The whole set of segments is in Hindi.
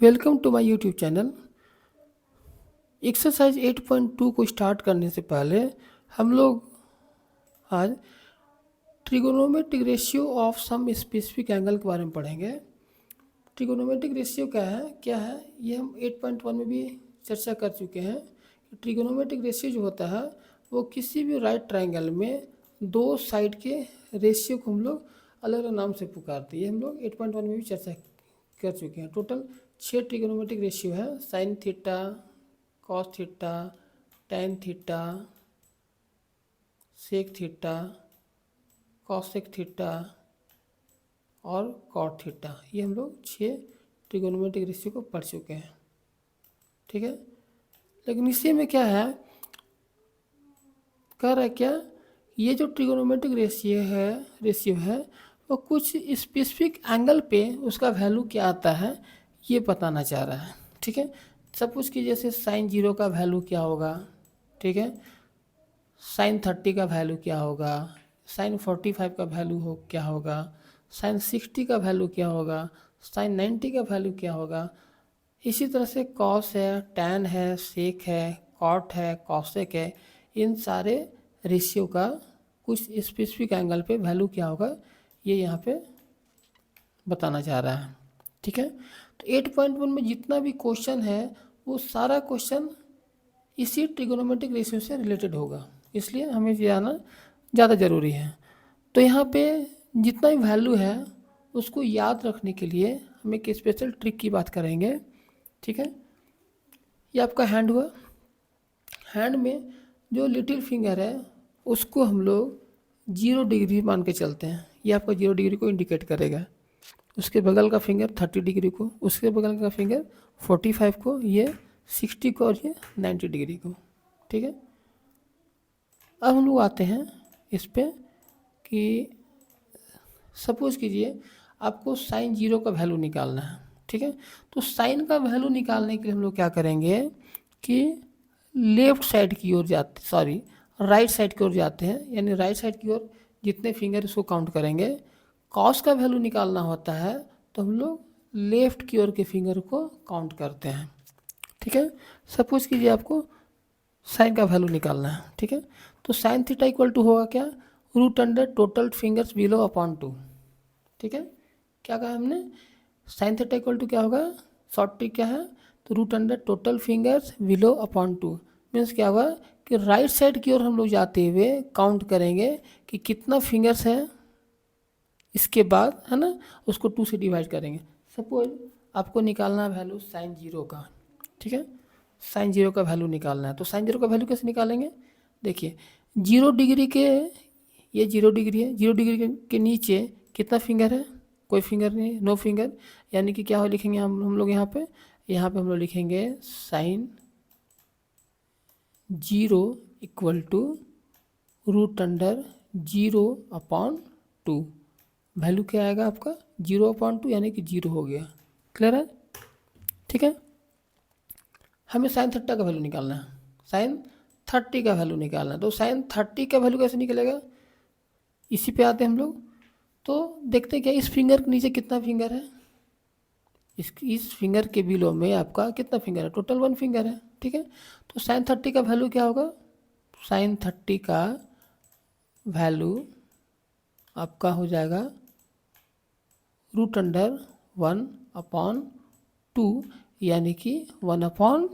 Welcome to my YouTube channel. Exercise 8.2 को स्टार्ट करने से पहले हम लोग आज trigonometric ratio of some specific angle के बारे में पढ़ेंगे। ट्रिगोनोमेट्रिक रेशियो क्या है ये हम 8.1 में भी चर्चा कर चुके हैं। ट्रिगोनोमेट्रिक रेशियो जो होता है वो किसी भी राइट ट्रायंगल में दो साइड के रेशियो को हम लोग अलग अलग नाम से पुकारते हैं। ये हम लोग 8.1 में भी चर्चा कर चुके हैं। टोटल 6 ट्रिगोनोमेट्रिक रेशियो है। Sine theta, cos theta, tan theta, sec theta, cosec theta और कॉट थीटा। ये हम लोग 6 ट्रिगोनोमेट्रिक रेशियो को पढ़ चुके हैं, ठीक है। लेकिन इसी में क्या है, कह रहा है क्या, ये जो ट्रिगोनोमेट्रिक रेशियो है वो कुछ स्पेसिफिक एंगल पे उसका वैल्यू क्या आता है ये बताना चाह रहा है, ठीक है। सपोज कि जैसे साइन 0 का वैल्यू क्या होगा, ठीक है, साइन 30 का वैल्यू क्या होगा, साइन 45 का वैल्यू क्या होगा, साइन 60 का वैल्यू क्या होगा, साइन 90 का वैल्यू क्या होगा। इसी तरह से कॉस है, टैन है, सेक है, कॉट है, कॉसेक है, इन सारे रेशियो का कुछ स्पेसिफिक एंगल पे वैल्यू क्या होगा ये यहाँ पे बताना चाह रहा है, ठीक है। तो 8.1 में जितना भी क्वेश्चन है वो सारा क्वेश्चन इसी ट्रिगोनोमेट्रिक रेशियो से रिलेटेड होगा, इसलिए हमें जाना ज़्यादा ज़रूरी है। तो यहाँ पे जितना भी वैल्यू है उसको याद रखने के लिए हम एक स्पेशल ट्रिक की बात करेंगे, ठीक है। ये आपका हैंड हुआ, हैंड में जो लिटिल फिंगर है उसको हम लोग 0 डिग्री मान के चलते हैं। ये आपका 0 डिग्री को इंडिकेट करेगा। उसके बगल का फिंगर 30 डिग्री को, उसके बगल का फिंगर 45 को, ये 60 को और ये 90 डिग्री को, ठीक है। अब हम लोग आते हैं इस पे कि सपोज कीजिए आपको साइन 0 का वैल्यू निकालना है, ठीक है। तो साइन का वैल्यू निकालने के लिए हम लोग क्या करेंगे कि लेफ्ट साइड की ओर राइट साइड की ओर जाते हैं, यानी राइट साइड की ओर जितने फिंगर उसको काउंट करेंगे। कॉस का वैल्यू निकालना होता है तो हम लोग लेफ्ट की ओर के फिंगर को काउंट करते हैं, ठीक है। सपोज कीजिए आपको साइन का वैल्यू निकालना है, ठीक है। तो साइन थीटा इक्वल टू होगा क्या, root under total fingers below upon 2, ठीक है। क्या कहा हमने, साइन थीटा इक्वल टू क्या होगा, शॉर्ट ट्रिक क्या है, तो root under total fingers below upon 2 means क्या होगा कि राइट साइड की ओर हम लोग जाते हुए काउंट करेंगे कि कितना फिंगर्स है, इसके बाद है ना उसको 2 से डिवाइड करेंगे। सपोज आपको निकालना है वैल्यू साइन 0 का, ठीक है। साइन 0 का वैल्यू निकालना है तो साइन 0 का वैल्यू कैसे निकालेंगे, देखिए 0 डिग्री के, ये 0 डिग्री है, 0 डिग्री के नीचे कितना फिंगर है, कोई फिंगर नहीं, नो फिंगर, यानी कि क्या हो लिखेंगे हम लोग यहाँ पे हम लोग लिखेंगे sine 0 equal to root under 0 upon 2। Value क्या आएगा आपका 0 अपॉन 2 यानी कि 0 हो गया, क्लियर है, ठीक है। हमें साइन 30 का वैल्यू निकालना है, साइन 30 का वैल्यू निकालना है। तो साइन 30 का वैल्यू कैसे निकलेगा, इसी पे आते हैं हम लोग। तो देखते हैं क्या इस फिंगर के नीचे कितना फिंगर है, इस फिंगर के बिलो में आपका कितना फिंगर है, टोटल 1 फिंगर है, ठीक है। तो साइन 30 का वैल्यू क्या होगा, साइन 30 का वैल्यू आपका हो जाएगा रूट अंडर 1 अपॉन 2 यानी कि 1 अपॉन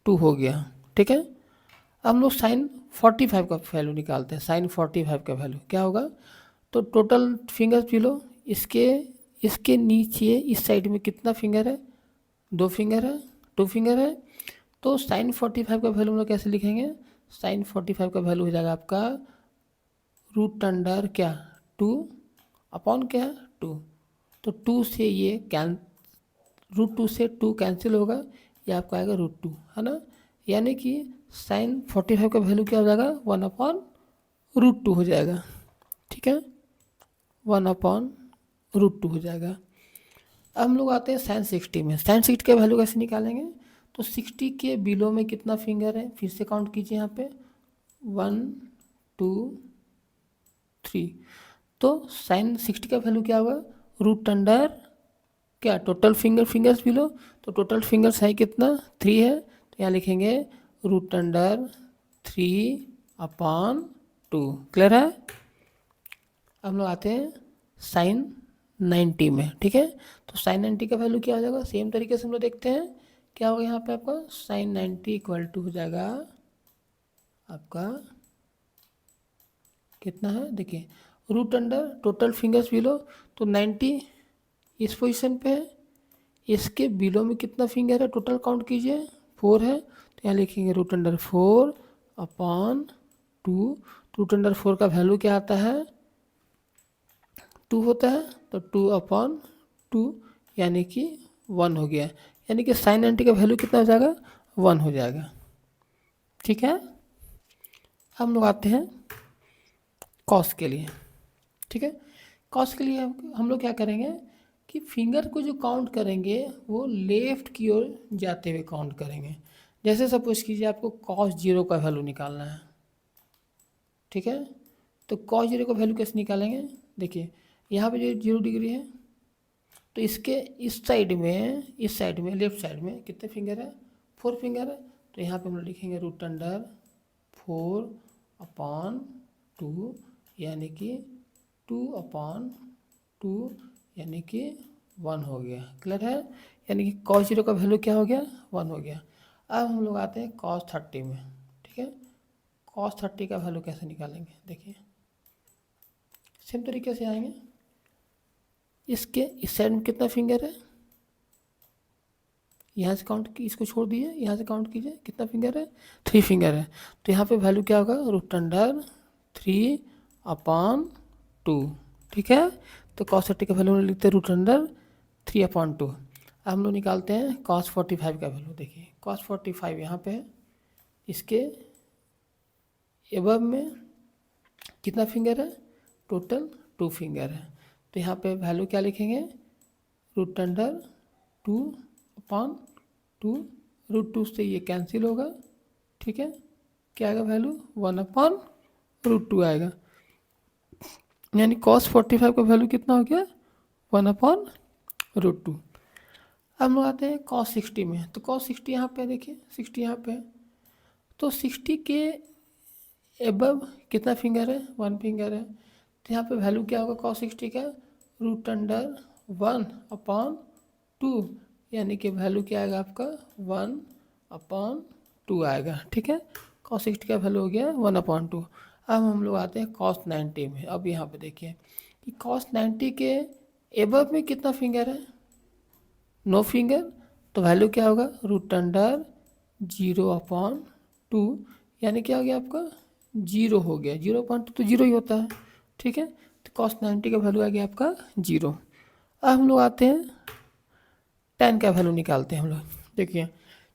2 हो गया, ठीक है। अब हम लोग साइन 45 का वैल्यू निकालते हैं। साइन 45 का वैल्यू क्या होगा, तो टोटल फिंगर्स बिलो, इसके नीचे इस साइड में कितना फिंगर है, 2 फिंगर है, 2 फिंगर है। तो साइन 45 का वैल्यू हम लोग कैसे लिखेंगे, साइन 45 का वैल्यू हो जाएगा आपका रूट अंडर क्या 2 अपॉन क्या 2, तो 2 से ये रूट 2 से 2 कैंसिल होगा, ये आपका आएगा रूट 2, है ना। यानी कि साइन 45 का वैल्यू क्या हो जाएगा 1 अपॉन रूट 2 हो जाएगा, ठीक है, 1 अपॉन रूट 2 हो जाएगा। अब हम लोग आते हैं साइन 60 में। साइन 60 का वैल्यू कैसे निकालेंगे, तो 60 के बिलो में कितना फिंगर है, फिर से काउंट कीजिए यहाँ पे 1 2 3। तो साइन 60 का वैल्यू क्या होगा रूट अंडर क्या टोटल फिंगर्स बिलो, तो टोटल फिंगर्स है कितना 3 है, तो यहाँ लिखेंगे रूट अंडर 3/2। क्लियर है। अब हम लोग आते हैं साइन 90 में। ठीक है, तो साइन 90 का वैल्यू क्या हो जाएगा, सेम तरीके से हम लोग देखते हैं क्या होगा यहाँ पे आपका साइन 90 इक्वल टू हो जाएगा आपका कितना है, देखिए root under total fingers below, तो 90 इस पोजीशन पे है, इसके बिलो में कितना फिंगर है टोटल काउंट कीजिए 4 है, तो यहाँ लिखेंगे रूट अंडर 4/2। रूट अंडर 4 का वैल्यू क्या आता है 2 होता है, तो 2/2 यानी कि 1 हो गया, यानी कि साइन 90 का वैल्यू कितना हो जाएगा 1 हो जाएगा। ठीक है, हम लोग आते हैं कॉस के लिए। ठीक है, कॉस के लिए हम लोग क्या करेंगे कि फिंगर को जो काउंट करेंगे वो लेफ्ट की ओर जाते हुए काउंट करेंगे। जैसे सपोज कीजिए आपको cos 0 का वैल्यू निकालना है। ठीक है, तो cos 0 का वैल्यू कैसे निकालेंगे, देखिए यहाँ पे जो 0 डिग्री है, तो इसके इस साइड में लेफ्ट साइड में कितने फिंगर है 4 फिंगर है, तो यहाँ पे हम लोग लिखेंगे रूट अंडर 4/2 यानी कि 2/2 यानी कि 1 हो गया। क्लियर है, यानी कि cos 0 का वैल्यू क्या हो गया 1 हो गया। अब हम लोग आते हैं cos 30 में। ठीक है, cos 30 का वैल्यू कैसे निकालेंगे, देखिए सेम तरीके से आएंगे, इसके इस साइड में कितना फिंगर है, यहाँ से काउंट की इसको छोड़ दीजिए, यहाँ से काउंट कीजिए कितना फिंगर है 3 फिंगर है, तो यहाँ पे वैल्यू क्या होगा रूट अंडर 3/2। ठीक है, तो cos 30 का वैल्यू लिखते हैं रूट अंडर 3/2। अब हम लोग निकालते हैं cos 45 का वैल्यू। देखिए cos 45 यहाँ पे है, इसके एबव में कितना फिंगर है टोटल 2 फिंगर है, तो यहाँ पे वैल्यू क्या लिखेंगे रूट अंडर 2/2, रूट 2 से ये कैंसिल होगा। ठीक है, क्या आएगा वैल्यू 1/√2 आएगा, यानी cos 45 का वैल्यू कितना हो गया 1/√2। अब हम लोग आते हैं cos 60 में, तो cos 60 यहाँ पे देखिए 60 यहाँ पे है, तो 60 के एबव कितना फिंगर है 1 फिंगर है, तो यहाँ पे वैल्यू क्या होगा cos 60 का रूट अंडर 1/2, यानी कि वैल्यू क्या आएगा आपका 1/2 आएगा। ठीक है, cos 60 का वैल्यू हो गया 1/2। अब हम लोग आते हैं cos 90 में। अब यहाँ पे देखिए कि cos 90 के एबव में कितना फिंगर है नो फिंगर, तो वैल्यू क्या होगा रूट अंडर 0/2, यानी क्या हो गया आपका 0 हो गया, 0/2 तो 0 ही होता है। ठीक है, तो cos 90 का वैल्यू आ गया आपका 0। अब हम लोग आते हैं tan का वैल्यू निकालते हैं हम लोग। देखिए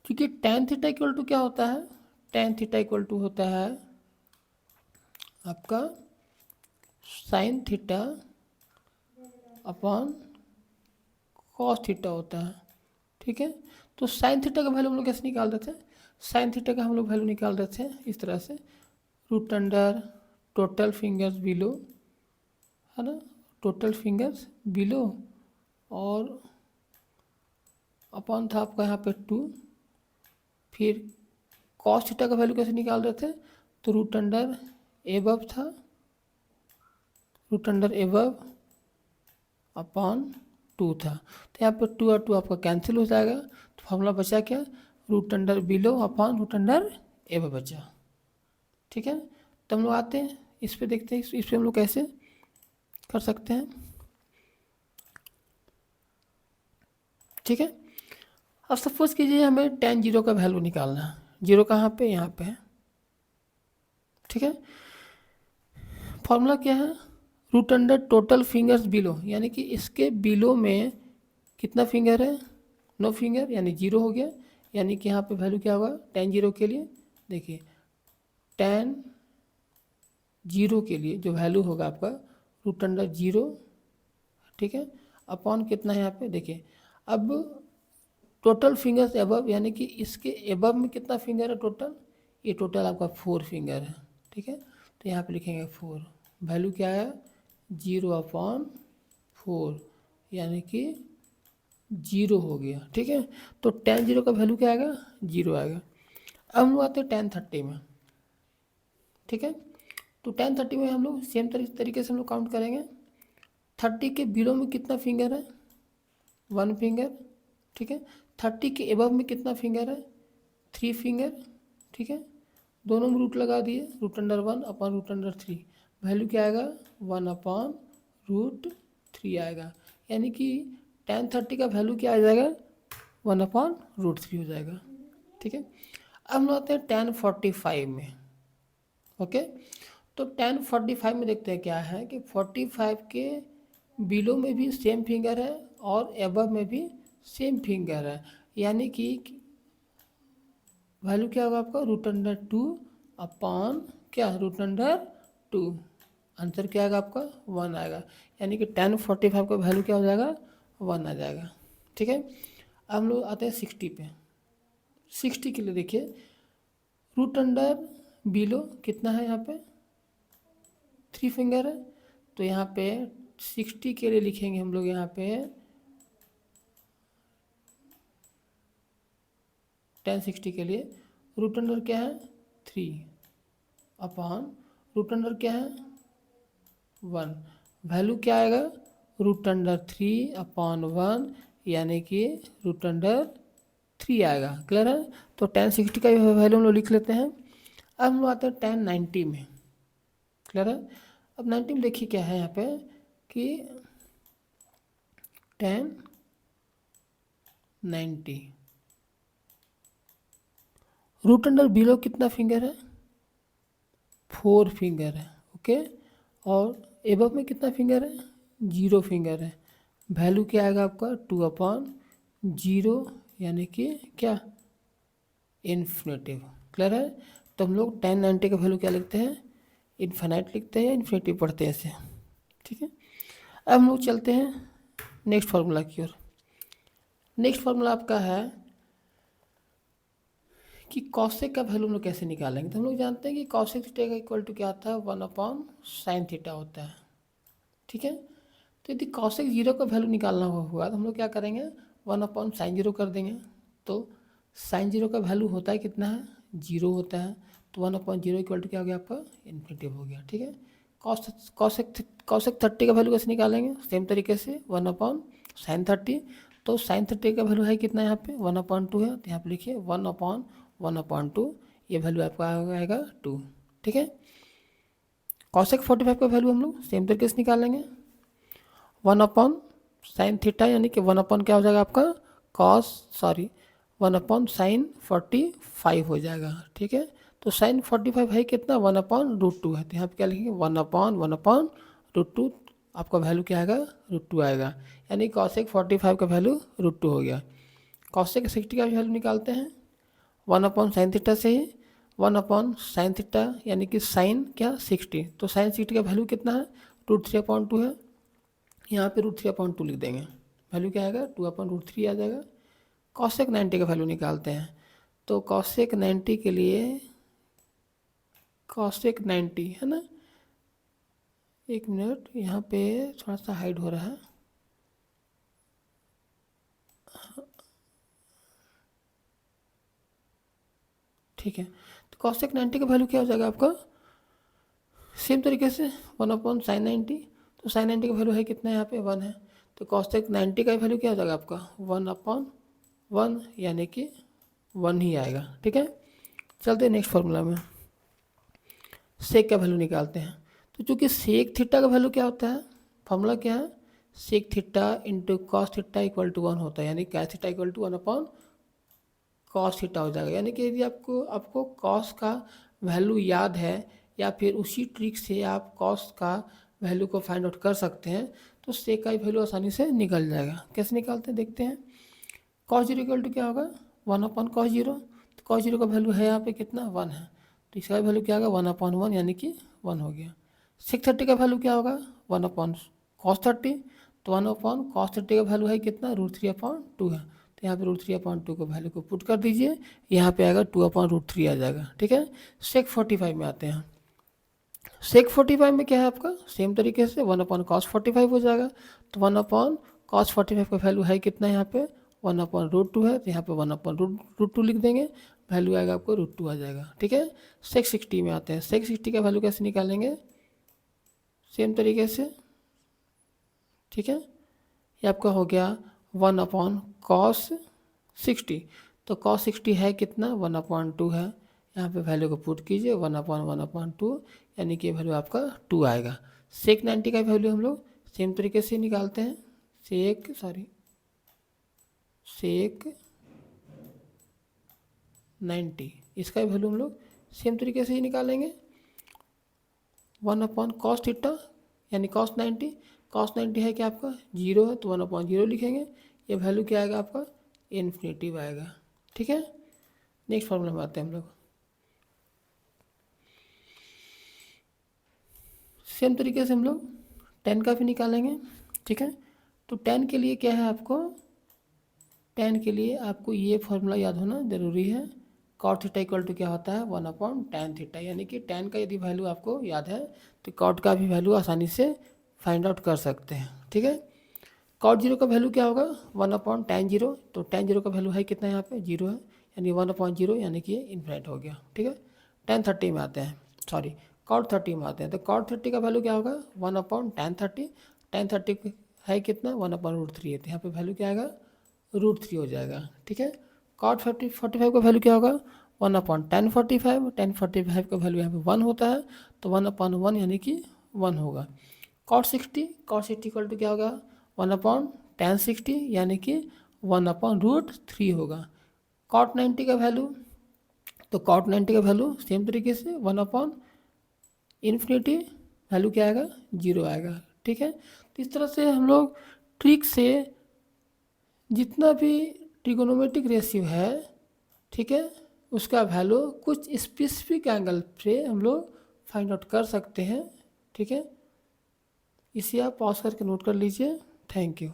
क्योंकि tan थीटा इक्वल टू क्या होता है, tan थीटा इक्वल टू होता है आपका sine theta upon cos theta होता है। ठीक है, तो साइन थीटा का वैल्यू हम लोग कैसे निकाल देते हैं, साइन थीटा का हम लोग वैल्यू निकाल देते हैं इस तरह से, root under total fingers below, है ना, टोटल फिंगर्स बिलो और अपॉन था आपका यहाँ पे 2, फिर कॉस थीटा का वैल्यू कैसे निकाल रहे थे, तो रूट अंडर एबव था, रूट अंडर एबव अपॉन 2 था, तो यहाँ पे 2 और 2 आपका कैंसिल हो जाएगा, तो फॉर्मूला बचा क्या root under below upon root under above बचा। ठीक है, तो हम लोग आते हैं इस पे, देखते हैं इस पे हम लोग कैसे कर सकते हैं। ठीक है, अब सपोज कीजिए हमें tan 0 का वैल्यू निकालना है, 0 कहाँ पे यहाँ पे है। ठीक है, फॉर्मूला क्या है root under total fingers below, यानी कि इसके बिलो में कितना फिंगर है नो फिंगर, यानी 0 हो गया, यानी कि यहाँ पे वैल्यू क्या होगा tan 0 के लिए, देखिए tan 0 के लिए जो वैल्यू होगा आपका रूट अंडर 0। ठीक है, अपॉन कितना है यहाँ पे देखिए, अब टोटल फिंगर्स एबव, यानी कि इसके एबव में कितना फिंगर है टोटल, ये टोटल आपका 4 फिंगर है। ठीक है, तो यहाँ पे लिखेंगे 4, वैल्यू क्या है 0/4, यानी कि जीरो हो गया, ठीक है। तो टेन जीरो का वैल्यू क्या आएगा, जीरो आएगा। अब हम लोग आते हैं टेन थर्टी में, ठीक है। तो टेन थर्टी में हम लोग सेम तरीके से हम लोग काउंट करेंगे। 30 के बिलो में कितना फिंगर है, 1 फिंगर, ठीक है। 30 के एबव में कितना फिंगर है, 3 फिंगर, ठीक है। दोनों में रूट लगा दिए, root under 1 upon root under 3, value क्या आएगा, 1 अपॉन रूट 3 आएगा। यानी कि टेन थर्टी का वैल्यू क्या आ जाएगा, 1 अपॉन रूट 3 हो जाएगा, ठीक है। अब हम आते हैं टेन 45 में, ओके। तो टेन 45 में देखते हैं क्या है कि 45 के बिलो में भी सेम फिंगर है और एबव में भी सेम फिंगर है, यानी कि वैल्यू क्या होगा आपका, रूट अंडर 2 अपॉन क्या, रूट अंडर 2, आंसर क्या आएगा आपका, 1 आएगा। यानी कि टेन 45 का वैल्यू क्या हो जाएगा, 1 आ जाएगा, ठीक है। अब हम लोग आते हैं 60 पे। 60 के लिए देखिए, रूट अंडर बिलो कितना है, यहाँ पे 3 फिंगर है। तो यहाँ पे 60 के लिए लिखेंगे हम लोग, यहाँ पे टेन 60 के लिए रूट अंडर क्या है, 3 अपॉन रूट अंडर क्या है, 1, वैल्यू क्या आएगा, रूट अंडर 3 अपॉन 1, यानी कि रूट अंडर 3 आएगा। क्लियर है। तो टेन 60 का वैल्यू हम लोग लिख लेते हैं। अब हम लोग आते हैं टेन 90 में। क्लियर है। अब 90 में देखिए क्या है यहाँ पे कि टेन 90 रूट अंडर बिलो कितना फिंगर है, 4 फिंगर है, ओके। और एबव में कितना फिंगर है, 0 फिंगर है। वैल्यू क्या आएगा आपका, 2 अपॉन 0, यानी कि क्या, इन्फिनेटिव। क्लियर है। तो हम लोग टेन 90 का वैल्यू क्या लिखते हैं, इन्फिनाइट लिखते हैं या इन्फिनेटिव पढ़ते हैं ऐसे, ठीक है। अब हम लोग चलते हैं नेक्स्ट फार्मूला की ओर। नेक्स्ट फार्मूला आपका है कि कॉसेक का वैल्यू हम लोग कैसे निकालेंगे। तो हम लोग जानते हैं कि कॉसेक थीटा का इक्वल टू क्या होता है, 1 अपॉन साइन थीटा होता है, ठीक है। तो यदि कॉसेक 0 का वैल्यू निकालना हुआ तो हम लोग क्या करेंगे, 1 अपॉन साइन 0 कर देंगे। तो साइन 0 का वैल्यू होता है कितना है, 0 होता है। तो 1 अपॉन 0 इक्वल टू क्या हो गया आपका, इन्फिनेटिव हो गया, ठीक है। कॉसेक 30 का वैल्यू कैसे निकालेंगे, सेम तरीके से 1 अपॉन साइन 30। तो साइन 30 का वैल्यू है कितना, यहाँ पे 1/2 है। तो यहाँ पे लिखिए 1/1/2, ये वैल्यू आपका आएगा 2, ठीक है। कॉसेक 45 का वैल्यू हम लोग सेम तरीके से निकालेंगे, 1 अपॉन साइन थीटा, यानी कि 1 अपॉन क्या हो जाएगा आपका, 1 अपॉन साइन 45 हो जाएगा, ठीक है। तो साइन 45 है कितना, 1/√2 है। तो यहाँ पे क्या लिखेंगे, 1/1/√2, आपका वैल्यू क्या आएगा, √2 आएगा। यानी कॉसेक 45 का वैल्यू √2 हो गया। कॉसेक 60 का वैल्यू निकालते हैं 1 अपॉन साइन थीटा से ही, 1 अपॉन साइन थीटा यानी कि साइन क्या 60। तो साइन 60 का वैल्यू कितना है, √3/2 है। यहाँ पे √3/2 लिख देंगे, वैल्यू क्या आएगा, 2/√3 आ जाएगा। कॉसेक 90 का वैल्यू निकालते हैं। तो कॉसेक 90 के लिए, कॉसेक 90 है ना, एक मिनट यहाँ पे थोड़ा सा हाइड हो रहा है, ठीक है। तो कॉसेक 90 का वैल्यू क्या हो जाएगा आपका, सेम तरीके से 1 अपॉन साइन 90। तो साइन 90 का वैल्यू है कितना, यहाँ पे 1 है। तो कॉसेक 90 का वैल्यू क्या हो जाएगा आपका, 1/1, यानी कि 1 ही आएगा, ठीक है। चलते हैं नेक्स्ट फार्मूला में, सेक का वैल्यू निकालते हैं। तो चूंकि सेक थीटा का वैल्यू क्या होता है, फार्मूला क्या है, sec theta into cos theta equal to 1 होता है। यानी cos theta equal to 1 upon cos theta हो जाएगा। यानी कि यदि आपको कॉस का वैल्यू याद है या फिर उसी ट्रिक से आप कॉस का वैल्यू को फाइंड आउट कर सकते हैं, तो सेक का वैल्यू आसानी से निकल जाएगा। कैसे निकालते हैं देखते हैं। कॉस 0 इक्वल टू क्या होगा, 1 अपॉन कॉस 0। तो कॉस 0 का वैल्यू है यहाँ पे कितना, 1 है। तो इसका वैल्यू क्या होगा, 1/1, यानी कि 1 हो गया। सेक 30 का वैल्यू क्या होगा, 1 अपॉन कॉस 30। तो 1 अपॉन कॉस 30 का वैल्यू है कितना, √3/2 है। तो यहाँ पे √3/2 को वैल्यू को पुट कर दीजिए, यहाँ पे आएगा 2/√3 आ जाएगा, ठीक है। सेक 45 में आते हैं। सेक 45 में क्या है आपका, सेम तरीके से 1 अपॉन कॉस 45 हो जाएगा। तो 1 अपॉन cos 45 का वैल्यू है कितना यहाँ पे 1/√2 है, तो यहाँ पे 1/√2 लिख देंगे, वैल्यू आएगा आपको √2 आ जाएगा। ठीक है, sec 60 में आते हैं। sec 60 का वैल्यू कैसे निकालेंगे, सेम तरीके से। ठीक है, ये आपका हो गया 1/cos 60, तो cos 60 है कितना 1/2 है, यहाँ पे वैल्यू को पुट कीजिए 1/1/2, यानी कि वैल्यू आपका 2 आएगा। sec 90 का वैल्यू हम लोग सेम तरीके से निकालते हैं, sec 90 इसका वैल्यू हम लोग सेम तरीके से ही निकालेंगे 1/cos थीटा, यानी cos 90 है क्या आपका 0 है, तो 1/0 लिखेंगे, ये वैल्यू क्या आएगा आपका इन्फिनेटिव आएगा। ठीक है, नेक्स्ट फॉर्मूला में आते हैं हम लोग। सेम तरीके से हम लोग tan का भी निकालेंगे। ठीक है, तो tan के लिए क्या है आपको, tan के लिए आपको ये फॉर्मूला याद होना ज़रूरी है। cot थीटा इक्वल टू क्या होता है 1/tan थीटा, यानी कि tan का यदि वैल्यू आपको याद है तो cot का भी वैल्यू आसानी से फाइंड आउट कर सकते हैं। ठीक है, cot 0 का वैल्यू क्या होगा 1/tan 0, तो tan 0 का वैल्यू है कितना यहाँ पे 0 है, यानी 1/0, यानी कि ये इन्फिनिट हो गया। ठीक है, tan 30 में आते हैं, cot 30 में आते हैं, तो cot 30 का वैल्यू क्या होगा 1/tan 30, tan 30 है कितना 1/√3 है, तो यहाँ पे वैल्यू क्या आएगा √3 हो जाएगा। ठीक है, cot 45 का वैल्यू क्या होगा 1/tan 45, tan 45 का वैल्यू यहाँ पे 1 होता है, तो 1/1 यानी कि 1 होगा। cot 60 इक्वल टू क्या होगा 1/tan 60, यानी कि 1/√3 होगा। cot 90 का वैल्यू, तो cot 90 का वैल्यू सेम तरीके से 1/∞, वैल्यू क्या आएगा 0 आएगा। ठीक है, तो इस तरह से हम लोग ट्रिक से जितना भी ट्रिगोनोमेट्रिक रेशियो है, ठीक है, उसका वैल्यू कुछ स्पेसिफिक एंगल पे हम लोग फाइंड आउट कर सकते हैं। ठीक है, इसे आप पॉज करके नोट कर लीजिए। Thank you.